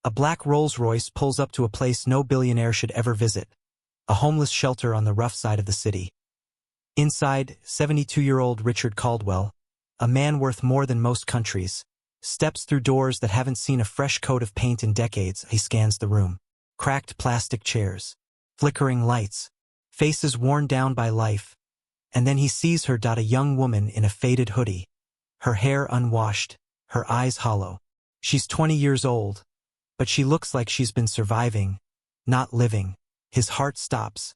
A black Rolls-Royce pulls up to a place no billionaire should ever visit, a homeless shelter on the rough side of the city. Inside, 72-year-old Richard Caldwell, a man worth more than most countries, steps through doors that haven't seen a fresh coat of paint in decades. He scans the room. Cracked plastic chairs, flickering lights, faces worn down by life, and then he sees her. A young woman in a faded hoodie, her hair unwashed, her eyes hollow. She's 20 years old, but she looks like she's been surviving, not living. His heart stops.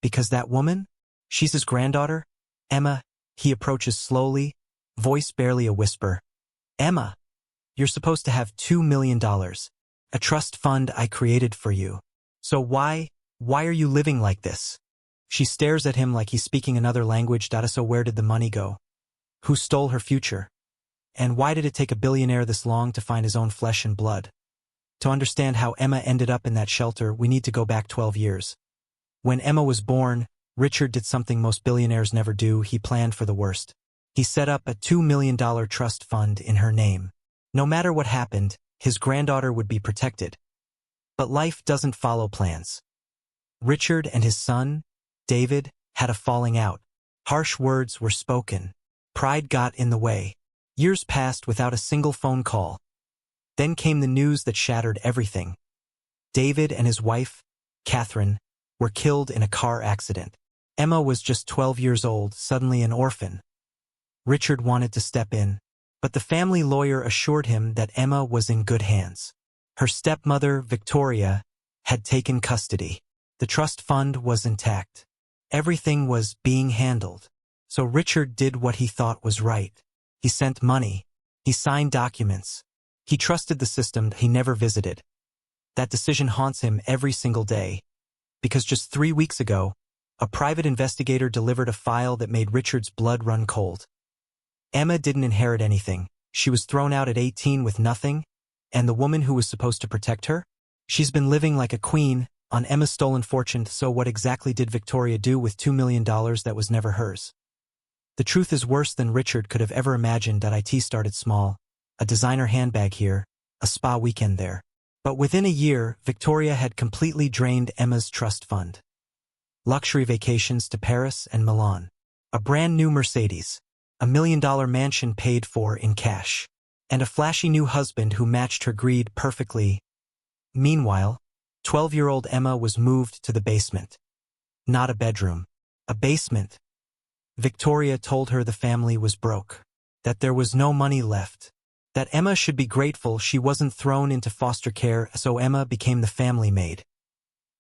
Because that woman? She's his granddaughter? Emma. He approaches slowly, voice barely a whisper. Emma, you're supposed to have $2 million. A trust fund I created for you. So why are you living like this? She stares at him like he's speaking another language. So where did the money go? Who stole her future? And why did it take a billionaire this long to find his own flesh and blood? To understand how Emma ended up in that shelter, we need to go back 12 years. When Emma was born, Richard did something most billionaires never do. He planned for the worst. He set up a $2 million trust fund in her name. No matter what happened, his granddaughter would be protected. But life doesn't follow plans. Richard and his son, David, had a falling out. Harsh words were spoken. Pride got in the way. Years passed without a single phone call. Then came the news that shattered everything. David and his wife, Catherine, were killed in a car accident. Emma was just 12 years old, suddenly an orphan. Richard wanted to step in, but the family lawyer assured him that Emma was in good hands. Her stepmother, Victoria, had taken custody. The trust fund was intact. Everything was being handled. So Richard did what he thought was right. He sent money. He signed documents. He trusted the system he never visited. That decision haunts him every single day. Because just 3 weeks ago, a private investigator delivered a file that made Richard's blood run cold. Emma didn't inherit anything. She was thrown out at 18 with nothing, and the woman who was supposed to protect her? She's been living like a queen on Emma's stolen fortune. So what exactly did Victoria do with $2 million that was never hers? The truth is worse than Richard could have ever imagined. It started small. A designer handbag here, a spa weekend there. But within a year, Victoria had completely drained Emma's trust fund. Luxury vacations to Paris and Milan. A brand new Mercedes. $1 million mansion paid for in cash. And a flashy new husband who matched her greed perfectly. Meanwhile, 12-year-old Emma was moved to the basement. Not a bedroom. A basement. Victoria told her the family was broke. That there was no money left. That Emma should be grateful she wasn't thrown into foster care, so Emma became the family maid.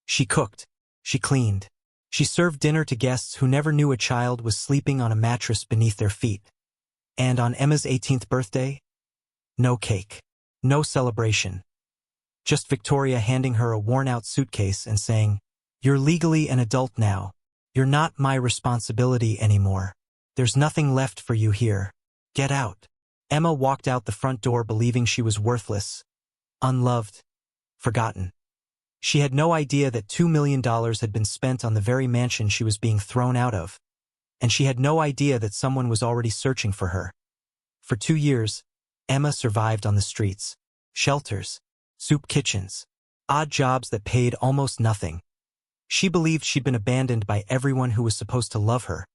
She cooked. She cleaned. She served dinner to guests who never knew a child was sleeping on a mattress beneath their feet. And on Emma's 18th birthday? No cake. No celebration. Just Victoria handing her a worn-out suitcase and saying, "You're legally an adult now. You're not my responsibility anymore. There's nothing left for you here. Get out." Emma walked out the front door believing she was worthless, unloved, forgotten. She had no idea that $2 million had been spent on the very mansion she was being thrown out of. And she had no idea that someone was already searching for her. For 2 years, Emma survived on the streets, shelters, soup kitchens, odd jobs that paid almost nothing. She believed she'd been abandoned by everyone who was supposed to love her.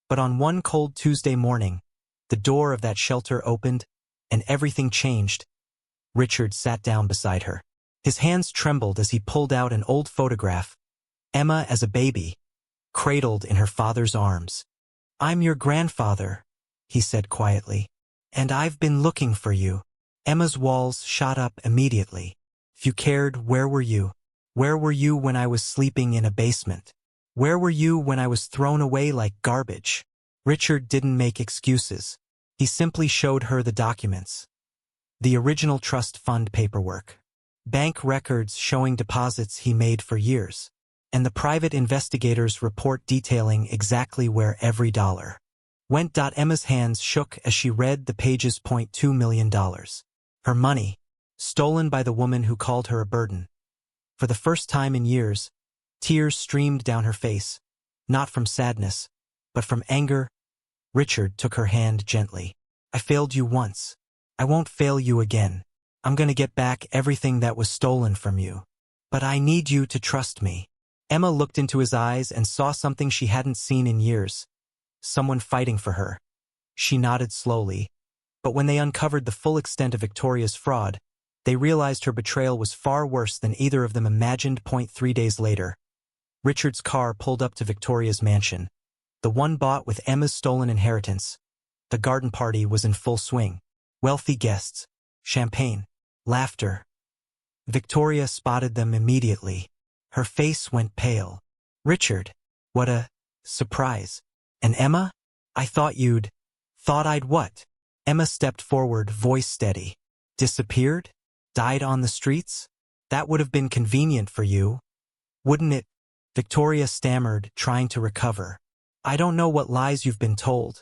But on one cold Tuesday morning, the door of that shelter opened, and everything changed. Richard sat down beside her. His hands trembled as he pulled out an old photograph. Emma as a baby, cradled in her father's arms. "I'm your grandfather," he said quietly. "And I've been looking for you." Emma's walls shot up immediately. "If you cared, where were you? Where were you when I was sleeping in a basement? Where were you when I was thrown away like garbage?" Richard didn't make excuses. He simply showed her the documents. The original trust fund paperwork. Bank records showing deposits he made for years. And the private investigator's report detailing exactly where every dollar went. Emma's hands shook as she read the pages. $2 million. Her money, stolen by the woman who called her a burden. For the first time in years, tears streamed down her face, not from sadness, but from anger. Richard took her hand gently. "I failed you once. I won't fail you again. I'm gonna get back everything that was stolen from you. But I need you to trust me. Emma looked into his eyes and saw something she hadn't seen in years. Someone fighting for her. She nodded slowly. But when they uncovered the full extent of Victoria's fraud, they realized her betrayal was far worse than either of them imagined. 3 days later, Richard's car pulled up to Victoria's mansion, the one bought with Emma's stolen inheritance. The garden party was in full swing. Wealthy guests, champagne, laughter. Victoria spotted them immediately. Her face went pale. Richard, what a surprise. And Emma? I thought I'd what? Emma stepped forward, voice steady. Disappeared? Died on the streets? That would have been convenient for you, wouldn't it? Victoria stammered, trying to recover. I don't know what lies you've been told,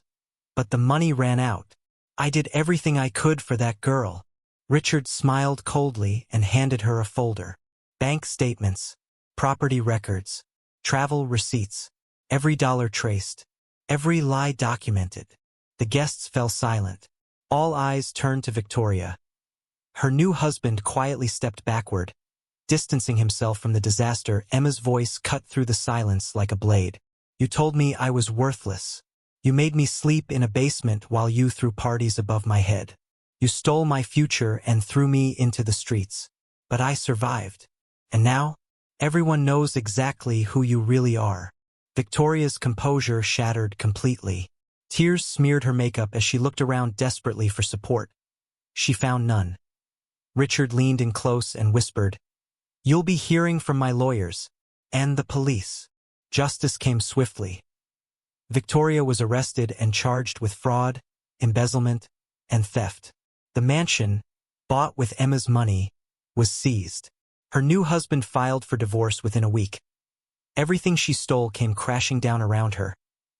but the money ran out. I did everything I could for that girl. Richard smiled coldly and handed her a folder. Bank statements, property records, travel receipts, every dollar traced, every lie documented. The guests fell silent. All eyes turned to Victoria. Her new husband quietly stepped backward, distancing himself from the disaster. Emma's voice cut through the silence like a blade. You told me I was worthless. You made me sleep in a basement while you threw parties above my head. You stole my future and threw me into the streets. But I survived. And now, everyone knows exactly who you really are. Victoria's composure shattered completely. Tears smeared her makeup as she looked around desperately for support. She found none. Richard leaned in close and whispered, You'll be hearing from my lawyers and the police. Justice came swiftly. Victoria was arrested and charged with fraud, embezzlement, and theft. The mansion, bought with Emma's money, was seized. Her new husband filed for divorce within a week. Everything she stole came crashing down around her.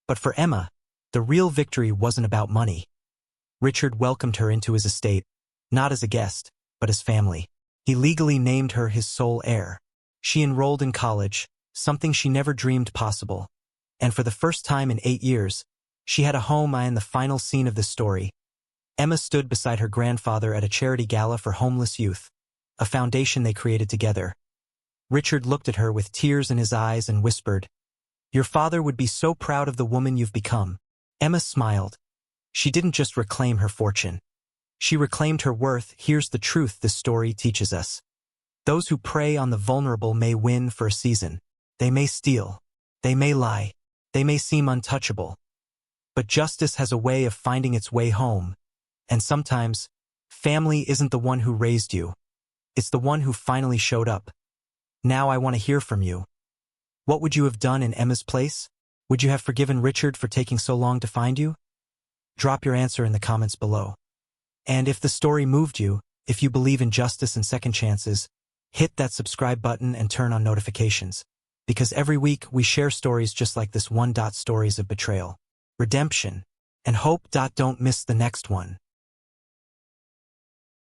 But for Emma, the real victory wasn't about money. Richard welcomed her into his estate, not as a guest, but as family. He legally named her his sole heir. She enrolled in college, something she never dreamed possible. And for the first time in 8 years, she had a home. In the final scene of this story, Emma stood beside her grandfather at a charity gala for homeless youth, a foundation they created together. Richard looked at her with tears in his eyes and whispered, Your father would be so proud of the woman you've become. Emma smiled. She didn't just reclaim her fortune. She reclaimed her worth. Here's the truth this story teaches us. Those who prey on the vulnerable may win for a season. They may steal. They may lie. They may seem untouchable. But justice has a way of finding its way home. And sometimes, family isn't the one who raised you. It's the one who finally showed up. Now I want to hear from you. What would you have done in Emma's place? Would you have forgiven Richard for taking so long to find you? Drop your answer in the comments below. And if the story moved you, if you believe in justice and second chances, hit that subscribe button and turn on notifications. Because every week we share stories just like this one. Stories of betrayal, redemption, and hope. Don't miss the next one.